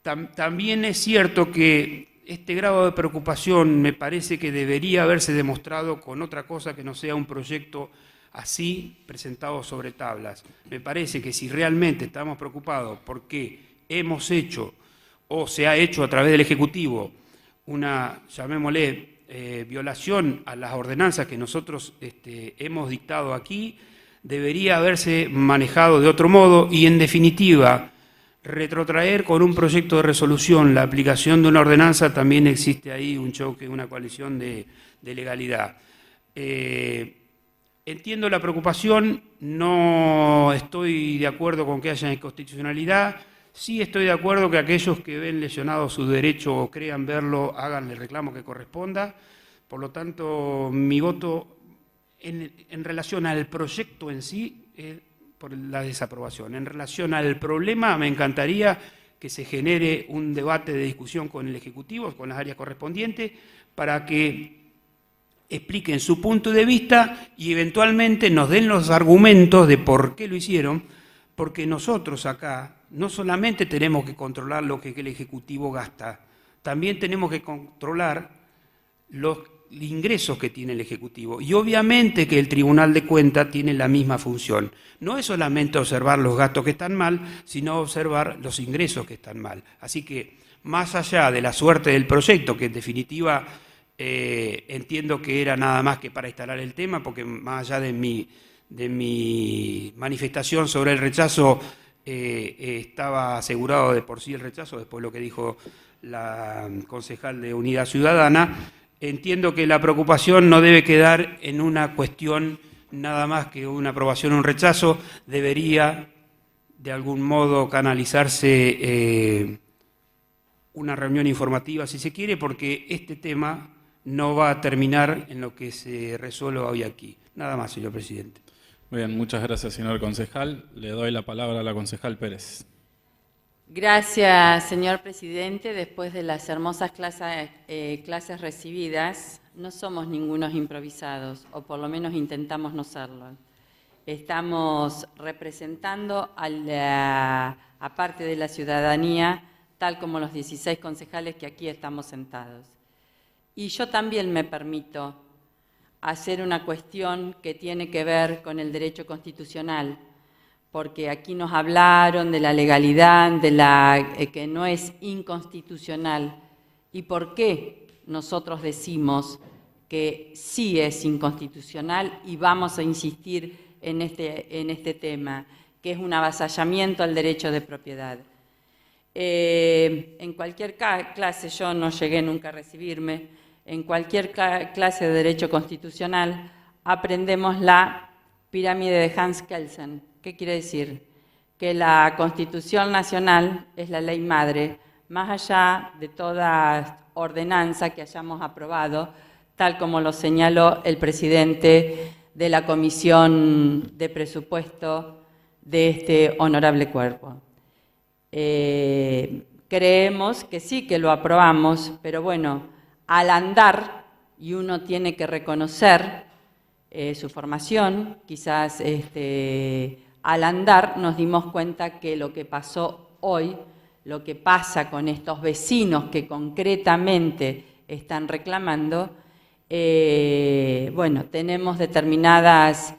también es cierto que este grado de preocupación me parece que debería haberse demostrado con otra cosa que no sea un proyecto así presentado sobre tablas. Me parece que si realmente estamos preocupados porque hemos hecho o se ha hecho a través del Ejecutivo una, llamémosle, violación a las ordenanzas que nosotros hemos dictado aquí, debería haberse manejado de otro modo y, en definitiva, retrotraer con un proyecto de resolución la aplicación de una ordenanza. También existe ahí un choque, una coalición de legalidad. Entiendo la preocupación, no estoy de acuerdo con que haya inconstitucionalidad, sí estoy de acuerdo que aquellos que ven lesionado su derecho o crean verlo hagan el reclamo que corresponda. Por lo tanto, mi voto en relación al proyecto en sí es por la desaprobación. En relación al problema, me encantaría que se genere un debate de discusión con el Ejecutivo, con las áreas correspondientes, para que expliquen su punto de vista y eventualmente nos den los argumentos de por qué lo hicieron, porque nosotros acá no solamente tenemos que controlar lo que el Ejecutivo gasta, también tenemos que controlar los ingresos que tiene el Ejecutivo. Y obviamente que el Tribunal de Cuentas tiene la misma función. No es solamente observar los gastos que están mal, sino observar los ingresos que están mal. Así que, más allá de la suerte del proyecto, que en definitiva entiendo que era nada más que para instalar el tema, porque más allá de mi manifestación sobre el rechazo, estaba asegurado de por sí el rechazo, después lo que dijo la concejal de Unidad Ciudadana. Entiendo que la preocupación no debe quedar en una cuestión nada más que una aprobación o un rechazo, debería de algún modo canalizarse una reunión informativa, si se quiere, porque este tema no va a terminar en lo que se resuelva hoy aquí. Nada más, señor presidente. Muy bien, muchas gracias, señor concejal. Le doy la palabra a la concejal Pérez. Gracias, señor presidente. Después de las hermosas clases recibidas, no somos ningunos improvisados, o por lo menos intentamos no serlo. Estamos representando a parte de la ciudadanía, tal como los 16 concejales que aquí estamos sentados. Y yo también me permito hacer una cuestión que tiene que ver con el derecho constitucional, porque aquí nos hablaron de la legalidad, de que no es inconstitucional. ¿Y por qué nosotros decimos que sí es inconstitucional y vamos a insistir en este tema, que es un avasallamiento al derecho de propiedad? En cualquier clase, yo no llegué nunca a recibirme, en cualquier clase de derecho constitucional aprendemos la pirámide de Hans Kelsen. ¿Qué quiere decir? Que la Constitución Nacional es la ley madre, más allá de toda ordenanza que hayamos aprobado, tal como lo señaló el presidente de la Comisión de Presupuesto de este honorable cuerpo. Creemos que sí que lo aprobamos, pero bueno, al andar, y uno tiene que reconocer su formación, quizás al andar nos dimos cuenta que lo que pasó hoy, lo que pasa con estos vecinos que concretamente están reclamando, bueno, tenemos determinadas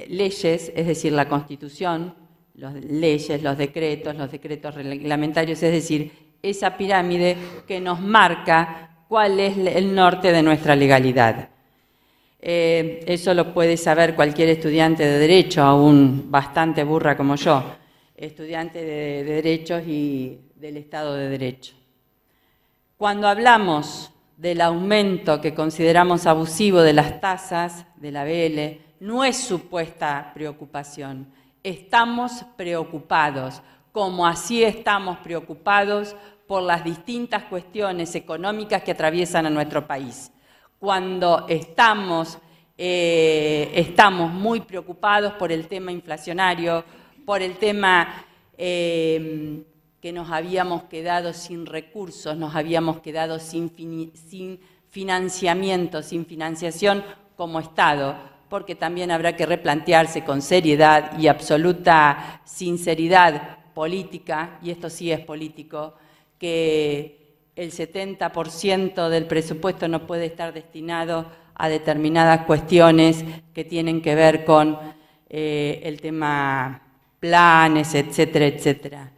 leyes, es decir, la Constitución, las leyes, los decretos reglamentarios, es decir, esa pirámide que nos marca cuál es el norte de nuestra legalidad. Eso lo puede saber cualquier estudiante de Derecho, aún bastante burra como yo, estudiante de Derechos y del Estado de Derecho. Cuando hablamos del aumento que consideramos abusivo de las tasas de la ABL, no es supuesta preocupación. Estamos preocupados, como así estamos preocupados por las distintas cuestiones económicas que atraviesan a nuestro país. Cuando estamos muy preocupados por el tema inflacionario, por el tema que nos habíamos quedado sin recursos, nos habíamos quedado sin financiamiento, sin financiación, como Estado, porque también habrá que replantearse con seriedad y absoluta sinceridad política, y esto sí es político, que el 70% del presupuesto no puede estar destinado a determinadas cuestiones que tienen que ver con el tema planes, etcétera, etcétera.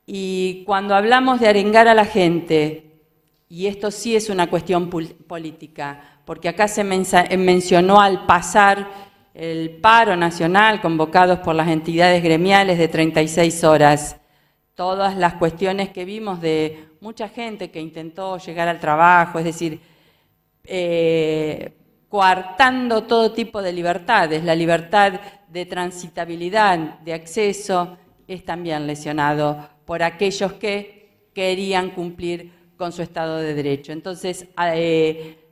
Y cuando hablamos de arengar a la gente, y esto sí es una cuestión política, porque acá se mencionó al pasar el paro nacional convocados por las entidades gremiales de 36 horas, todas las cuestiones que vimos de mucha gente que intentó llegar al trabajo, es decir, coartando todo tipo de libertades. La libertad de transitabilidad, de acceso, es también lesionado por aquellos que querían cumplir con su Estado de Derecho. Entonces,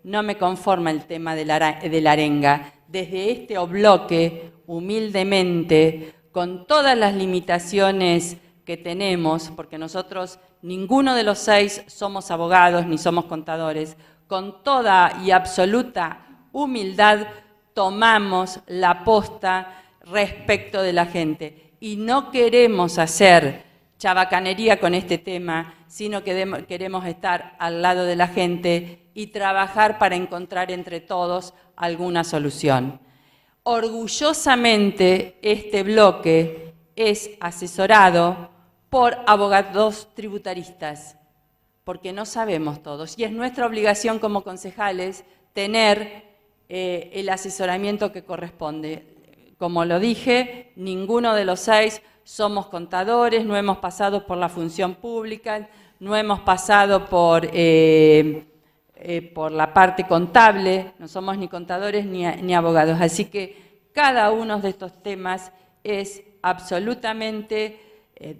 no me conforma el tema de la arenga. Desde este bloque, humildemente, con todas las limitaciones que tenemos, porque nosotros, ninguno de los 6 somos abogados ni somos contadores, con toda y absoluta humildad tomamos la posta respecto de la gente. Y no queremos hacer chabacanería con este tema, sino que queremos estar al lado de la gente y trabajar para encontrar entre todos alguna solución. Orgullosamente, este bloque es asesorado por abogados tributaristas, porque no sabemos todos, y es nuestra obligación como concejales tener el asesoramiento que corresponde. Como lo dije, ninguno de los 6 somos contadores, no hemos pasado por la función pública, no hemos pasado por la parte contable, no somos ni contadores ni abogados. Así que cada uno de estos temas es absolutamente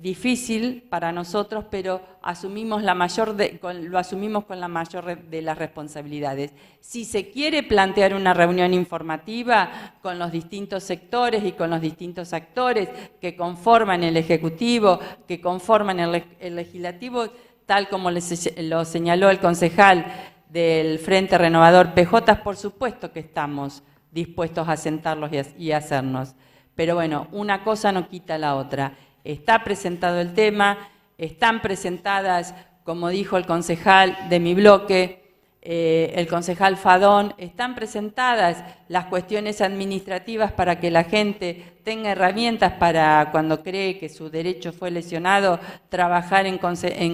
difícil para nosotros, pero lo asumimos con la mayor de las responsabilidades. Si se quiere plantear una reunión informativa con los distintos sectores y con los distintos actores que conforman el Ejecutivo, que conforman el Legislativo, tal como lo señaló el concejal del Frente Renovador PJ, por supuesto que estamos dispuestos a sentarlos y a hacernos. Pero bueno, una cosa no quita la otra. Está presentado el tema, están presentadas, como dijo el concejal de mi bloque, el concejal Fadón, están presentadas las cuestiones administrativas para que la gente tenga herramientas para, cuando cree que su derecho fue lesionado, trabajar en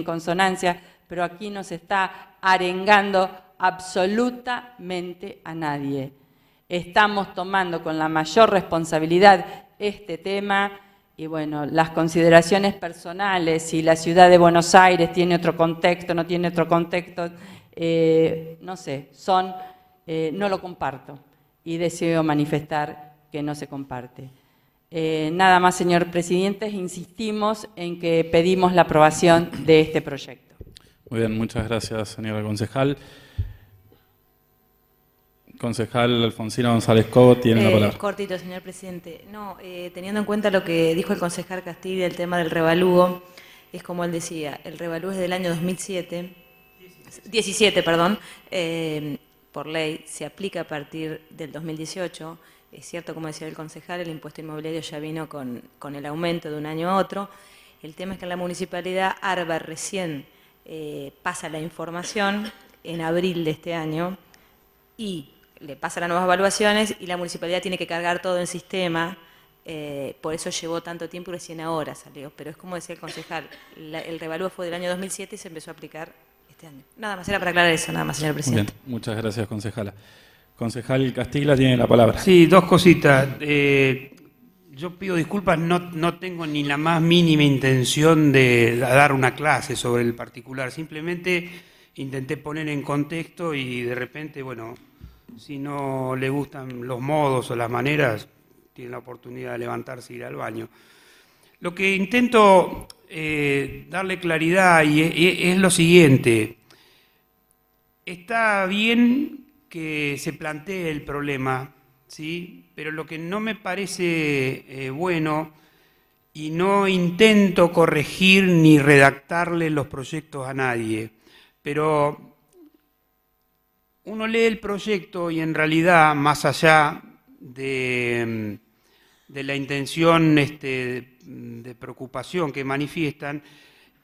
consonancia, pero aquí no se está arengando absolutamente a nadie. Estamos tomando con la mayor responsabilidad este tema. Y bueno, las consideraciones personales, si la ciudad de Buenos Aires tiene otro contexto, no tiene otro contexto, no sé, no lo comparto y deseo manifestar que no se comparte. Nada más, señor presidente, insistimos en que pedimos la aprobación de este proyecto. Muy bien, muchas gracias, señora concejal. Concejal Alfonsina González Cobo tiene la palabra. Cortito, señor presidente. No, teniendo en cuenta lo que dijo el concejal Castillo, el tema del revalúo, es como él decía, el revalúo es del año 17, perdón, por ley, se aplica a partir del 2018. Es cierto, como decía el concejal, el impuesto inmobiliario ya vino con el aumento de un año a otro. El tema es que en la municipalidad ARBA recién pasa la información en abril de este año y le pasa las nuevas evaluaciones y la municipalidad tiene que cargar todo en sistema, por eso llevó tanto tiempo y recién ahora salió. Pero es como decía el concejal, el revalúo fue del año 2007 y se empezó a aplicar este año. Nada más, era para aclarar eso, nada más, señor presidente. Bien, muchas gracias, concejala. Concejal Castilla tiene la palabra. Sí, 2 cositas. Yo pido disculpas, no tengo ni la más mínima intención de dar una clase sobre el particular, simplemente intenté poner en contexto y de repente, bueno, si no le gustan los modos o las maneras, tiene la oportunidad de levantarse y ir al baño. Lo que intento darle claridad es lo siguiente. Está bien que se plantee el problema, ¿sí? Pero lo que no me parece bueno, y no intento corregir ni redactarle los proyectos a nadie, pero uno lee el proyecto y en realidad, más allá de la intención de preocupación que manifiestan,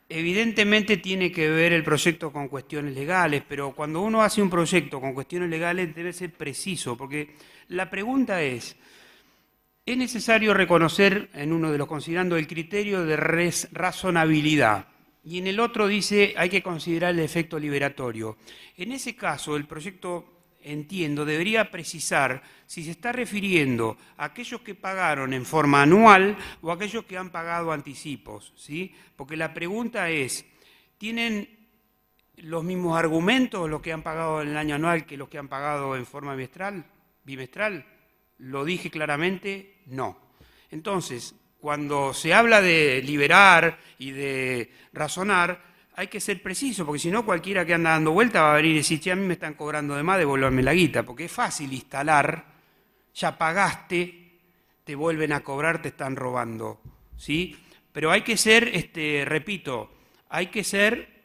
evidentemente tiene que ver el proyecto con cuestiones legales, pero cuando uno hace un proyecto con cuestiones legales debe ser preciso, porque la pregunta es necesario reconocer en uno de los considerando el criterio de razonabilidad, y en el otro dice hay que considerar el efecto liberatorio. En ese caso, el proyecto, entiendo, debería precisar si se está refiriendo a aquellos que pagaron en forma anual o a aquellos que han pagado anticipos, ¿sí? Porque la pregunta es, ¿tienen los mismos argumentos los que han pagado en el año anual que los que han pagado en forma bimestral? Lo dije claramente, no. Entonces, cuando se habla de liberar y de razonar, hay que ser preciso, porque si no cualquiera que anda dando vuelta va a venir y decir, che, a mí me están cobrando de más, devolverme la guita, porque es fácil instalar, ya pagaste, te vuelven a cobrar, te están robando, ¿sí? Pero hay que ser, repito, hay que ser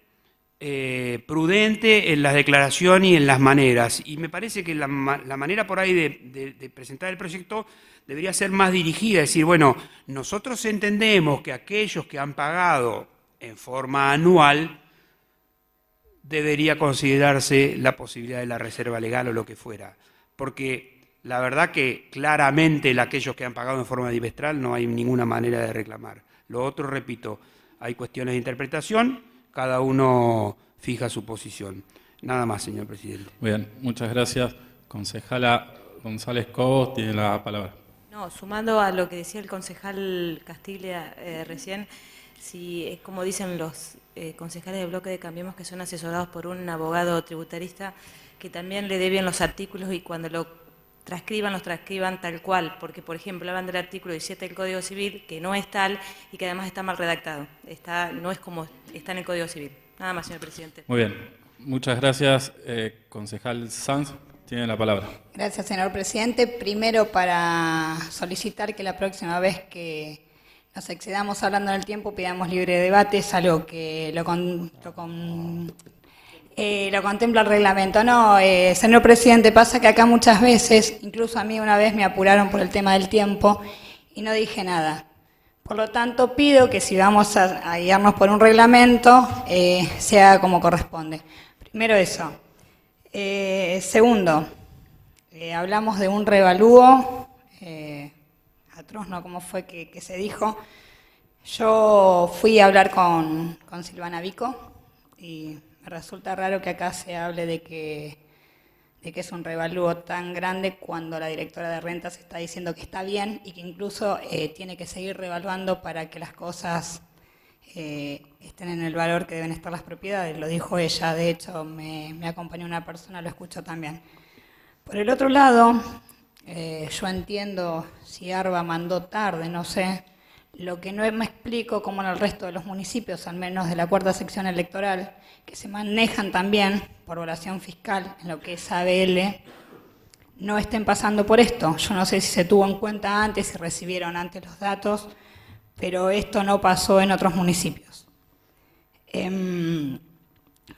prudente en las declaraciones y en las maneras, y me parece que la manera por ahí de presentar el proyecto debería ser más dirigida, es decir, bueno, nosotros entendemos que aquellos que han pagado en forma anual, debería considerarse la posibilidad de la reserva legal o lo que fuera. Porque la verdad que claramente aquellos que han pagado en forma bimestral no hay ninguna manera de reclamar. Lo otro, repito, hay cuestiones de interpretación, cada uno fija su posición. Nada más, señor presidente. Bien, muchas gracias. Concejala González Cobos tiene la palabra. No, sumando a lo que decía el concejal Castiglia recién, si, como dicen los concejales del bloque de Cambiemos, que son asesorados por un abogado tributarista, que también le dé bien los artículos y cuando lo transcriban, los transcriban tal cual, porque, por ejemplo, hablan del artículo 17 del Código Civil, que no es tal y que además está mal redactado. No es como está en el Código Civil. Nada más, señor presidente. Muy bien, muchas gracias. Concejal Sanz tiene la palabra. Gracias, señor presidente. Primero, para solicitar que la próxima vez que nos excedamos hablando en el tiempo, pidamos libre debate, es algo que lo contempla el reglamento. No, señor presidente, pasa que acá muchas veces, incluso a mí una vez me apuraron por el tema del tiempo y no dije nada. Por lo tanto, pido que si vamos a guiarnos por un reglamento, sea como corresponde. Primero eso. Segundo, hablamos de un revalúo, atroz, ¿no? ¿Cómo fue que se dijo? Yo fui a hablar con Silvana Vico y me resulta raro que acá se hable de que es un revalúo tan grande cuando la directora de rentas está diciendo que está bien y que incluso tiene que seguir revaluando para que las cosas estén en el valor que deben estar las propiedades. Lo dijo ella, de hecho me acompañó una persona, lo escucho también. Por el otro lado, yo entiendo si ARBA mandó tarde, no sé, lo que no me explico como en el resto de los municipios, al menos de la cuarta sección electoral, que se manejan también por evaluación fiscal en lo que es ABL, no estén pasando por esto. Yo no sé si se tuvo en cuenta antes, si recibieron antes los datos, pero esto no pasó en otros municipios.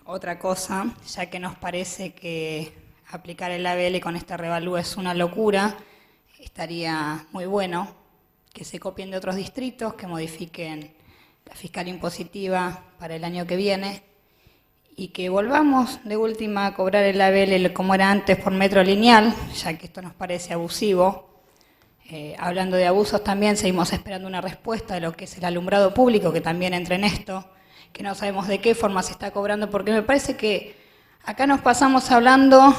Otra cosa, ya que nos parece que aplicar el ABL con este revalúo es una locura, estaría muy bueno que se copien de otros distritos, que modifiquen la fiscal impositiva para el año que viene y que volvamos de última a cobrar el ABL como era antes por metro lineal, ya que esto nos parece abusivo. Hablando de abusos también, seguimos esperando una respuesta de lo que es el alumbrado público, que también entra en esto, que no sabemos de qué forma se está cobrando, porque me parece que acá nos pasamos hablando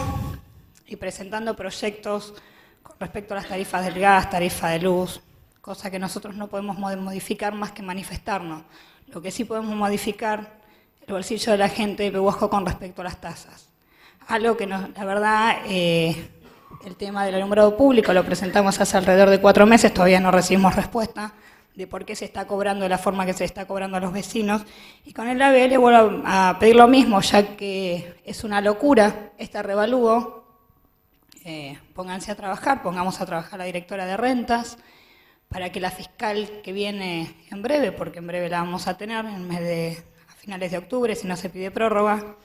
y presentando proyectos con respecto a las tarifas del gas, tarifa de luz, cosa que nosotros no podemos modificar más que manifestarnos. Lo que sí podemos modificar el bolsillo de la gente de Pehuajó con respecto a las tasas. Algo que la verdad, el tema del alumbrado público lo presentamos hace alrededor de 4 meses, todavía no recibimos respuesta de por qué se está cobrando de la forma que se está cobrando a los vecinos. Y con el ABL vuelvo a pedir lo mismo, ya que es una locura este revalúo. Pónganse a trabajar, pongamos a trabajar a la directora de rentas, para que la fiscal que viene en breve, porque en breve la vamos a tener, a finales de octubre, si no se pide prórroga,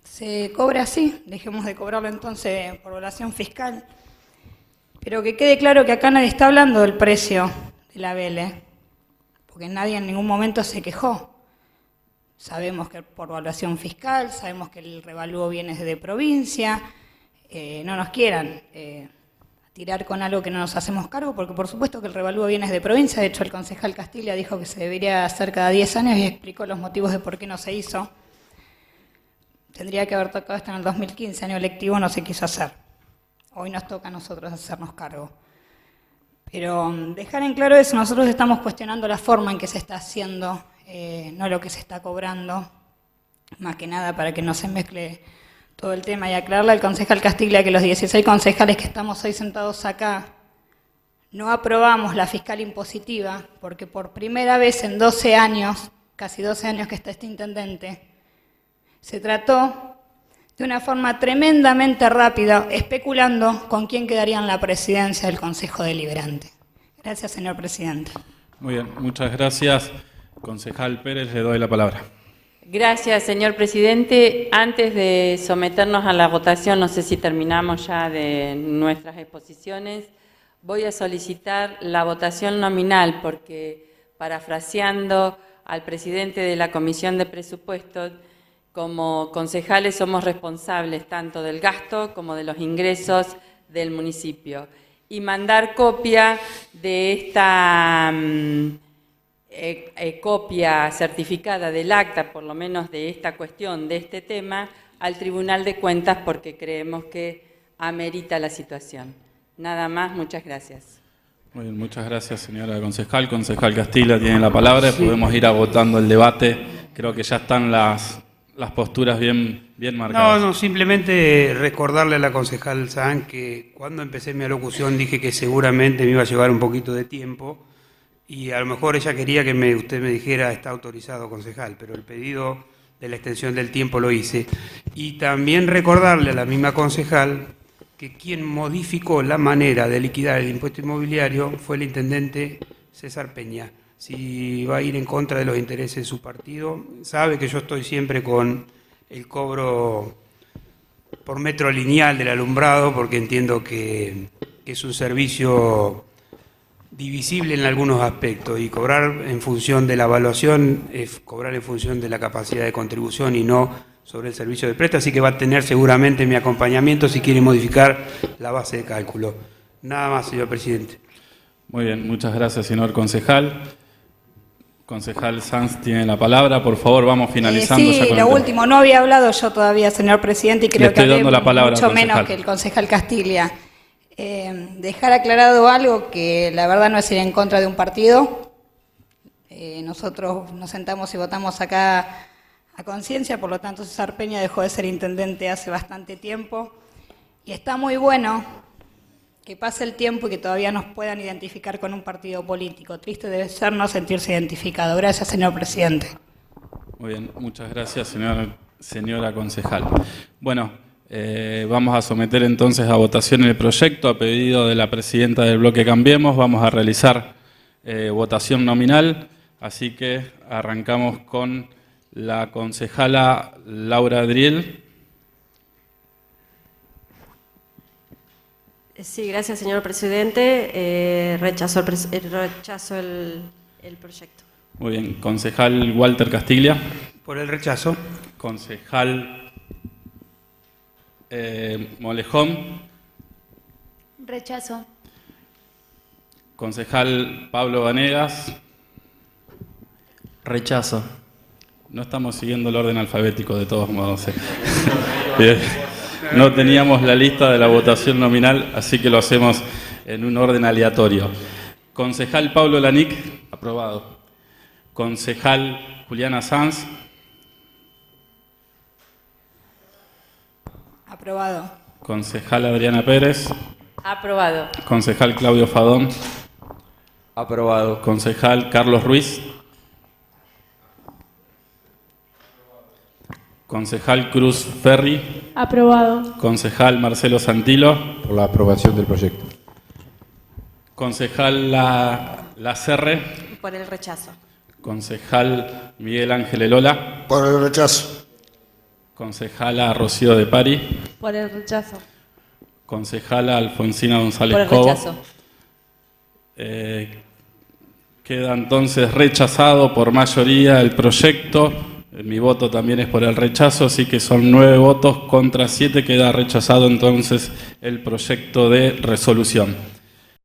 se cobra así, dejemos de cobrarlo entonces por evaluación fiscal. Pero que quede claro que acá nadie está hablando del precio de la BL, porque nadie en ningún momento se quejó. Sabemos que por evaluación fiscal, sabemos que el revalúo viene de provincia, no nos quieran tirar con algo que no nos hacemos cargo, porque por supuesto que el revalúo viene de provincia. De hecho, el concejal Castilla dijo que se debería hacer cada 10 años y explicó los motivos de por qué no se hizo. Tendría que haber tocado esto en el 2015, año electivo, no se quiso hacer. Hoy nos toca a nosotros hacernos cargo. Pero dejar en claro eso, nosotros estamos cuestionando la forma en que se está haciendo, no lo que se está cobrando, más que nada para que no se mezcle todo el tema, y aclararle al concejal Castiglia que los 16 concejales que estamos hoy sentados acá no aprobamos la fiscal impositiva, porque por primera vez en 12 años, casi 12 años que está este intendente, se trató de una forma tremendamente rápida, especulando con quién quedaría en la presidencia del Consejo Deliberante. Gracias, señor presidente. Muy bien, muchas gracias. Concejal Pérez, le doy la palabra. Gracias, señor presidente. Antes de someternos a la votación, no sé si terminamos ya de nuestras exposiciones, voy a solicitar la votación nominal, porque parafraseando al presidente de la Comisión de Presupuestos, como concejales somos responsables tanto del gasto como de los ingresos del municipio. Y mandar copia de esta copia certificada del acta, por lo menos de esta cuestión, de este tema, al Tribunal de Cuentas, porque creemos que amerita la situación. Nada más, muchas gracias. Muy bien, muchas gracias, señora concejal. Concejal Castilla tiene la palabra. Sí. Podemos ir agotando el debate. Creo que ya están las posturas bien marcadas. No, simplemente recordarle a la concejal San que cuando empecé mi alocución dije que seguramente me iba a llevar un poquito de tiempo y a lo mejor ella quería que usted me dijera está autorizado, concejal, pero el pedido de la extensión del tiempo lo hice. Y también recordarle a la misma concejal que quien modificó la manera de liquidar el impuesto inmobiliario fue el intendente César Peña. Si va a ir en contra de los intereses de su partido, sabe que yo estoy siempre con el cobro por metro lineal del alumbrado, porque entiendo que es un servicio divisible en algunos aspectos, y cobrar en función de la evaluación es cobrar en función de la capacidad de contribución y no sobre el servicio de presta, así que va a tener seguramente mi acompañamiento si quiere modificar la base de cálculo. Nada más, señor presidente. Muy bien, muchas gracias, señor concejal. Concejal Sanz tiene la palabra. Por favor, vamos finalizando. Sí, lo último. No había hablado yo todavía, señor presidente, y creo que hablé mucho menos que el concejal Castilla. Dejar aclarado algo, que la verdad no es ir en contra de un partido. Nosotros nos sentamos y votamos acá a conciencia, por lo tanto César Peña dejó de ser intendente hace bastante tiempo. Y está muy bueno que pase el tiempo y que todavía nos puedan identificar con un partido político. Triste debe ser no sentirse identificado. Gracias, señor presidente. Muy bien, muchas gracias, señora concejal. Bueno, vamos a someter entonces a votación el proyecto a pedido de la presidenta del bloque Cambiemos. Vamos a realizar votación nominal, así que arrancamos con la concejala Laura Adriel. Sí, gracias, señor presidente. Rechazo el proyecto. Muy bien. Concejal Walter Castiglia. Por el rechazo. Concejal Molejón. Rechazo. Concejal Pablo Vanegas. Rechazo. No estamos siguiendo el orden alfabético de todos modos. Bien. No teníamos la lista de la votación nominal, así que lo hacemos en un orden aleatorio. Concejal Pablo Lanic. Aprobado. Concejal Juliana Sanz. Aprobado. Concejal Adriana Pérez. Aprobado. Concejal Claudio Fadón. Aprobado. Concejal Carlos Ruiz. Concejal Cruz Ferri. Aprobado. Concejal Marcelo Santilo. Por la aprobación del proyecto. Concejal Lacerre. Por el rechazo. Concejal Miguel Ángel Elola. Por el rechazo. Concejala Rocío de Pari. Por el rechazo. Concejala Alfonsina González Por el Cobo. rechazo. Queda entonces rechazado por mayoría el proyecto. Mi voto también es por el rechazo, así que son 9 votos contra 7. Queda rechazado entonces el proyecto de resolución.